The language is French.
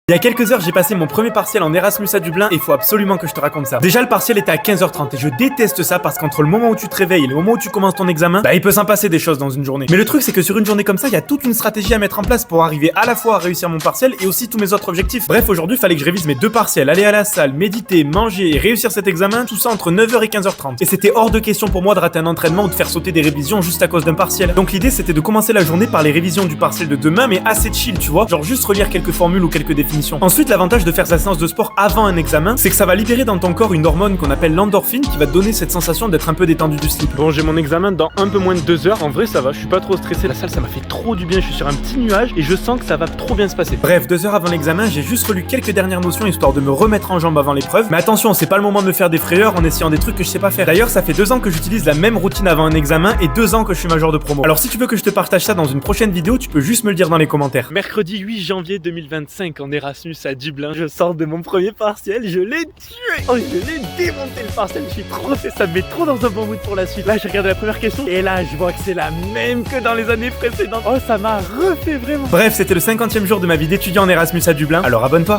Il y a quelques heures, j'ai passé mon premier partiel en Erasmus à Dublin et il faut absolument que je te raconte ça. Déjà, le partiel était à 15h30 et je déteste ça parce qu'entre le moment où tu te réveilles et le moment où tu commences ton examen, il peut s'en passer des choses dans une journée. Mais le truc, c'est que sur une journée comme ça, il y a toute une stratégie à mettre en place pour arriver à la fois à réussir mon partiel et aussi tous mes autres objectifs. Bref, aujourd'hui, il fallait que je révise mes deux partiels, aller à la salle, méditer, manger et réussir cet examen, tout ça entre 9h et 15h30. Et c'était hors de question pour moi de rater un entraînement ou de faire sauter des révisions juste à cause d'un partiel. Donc l'idée, c'était de commencer la journée par les révisions du partiel de demain, mais assez chill, tu vois, genre juste relire quelques formules ou quelques définitions. Ensuite, l'avantage de faire sa séance de sport avant un examen, c'est que ça va libérer dans ton corps une hormone qu'on appelle l'endorphine qui va te donner cette sensation d'être un peu détendu du slip. Bon, j'ai mon examen dans un peu moins de 2 heures, en vrai ça va, je suis pas trop stressé, la salle ça m'a fait trop du bien, je suis sur un petit nuage et je sens que ça va trop bien se passer. Bref, 2 heures avant l'examen, j'ai juste relu quelques dernières notions histoire de me remettre en jambe avant l'épreuve, mais attention, c'est pas le moment de me faire des frayeurs en essayant des trucs que je sais pas faire. D'ailleurs, ça fait 2 ans que j'utilise la même routine avant un examen et 2 ans que je suis major de promo. Alors si tu veux que je te partage ça dans une prochaine vidéo, tu peux juste me le dire dans les commentaires. Mercredi 8 janvier 2025 en Erasmus à Dublin, je sors de mon premier partiel, je l'ai tué. Oh, je l'ai démonté le partiel, je suis trop fait, ça me met trop dans un bon mood pour la suite. Là, j'ai regardé la première question et là, je vois que c'est la même que dans les années précédentes. Oh, ça m'a refait vraiment. Bref, c'était le 50e jour de ma vie d'étudiant en Erasmus à Dublin, alors abonne-toi.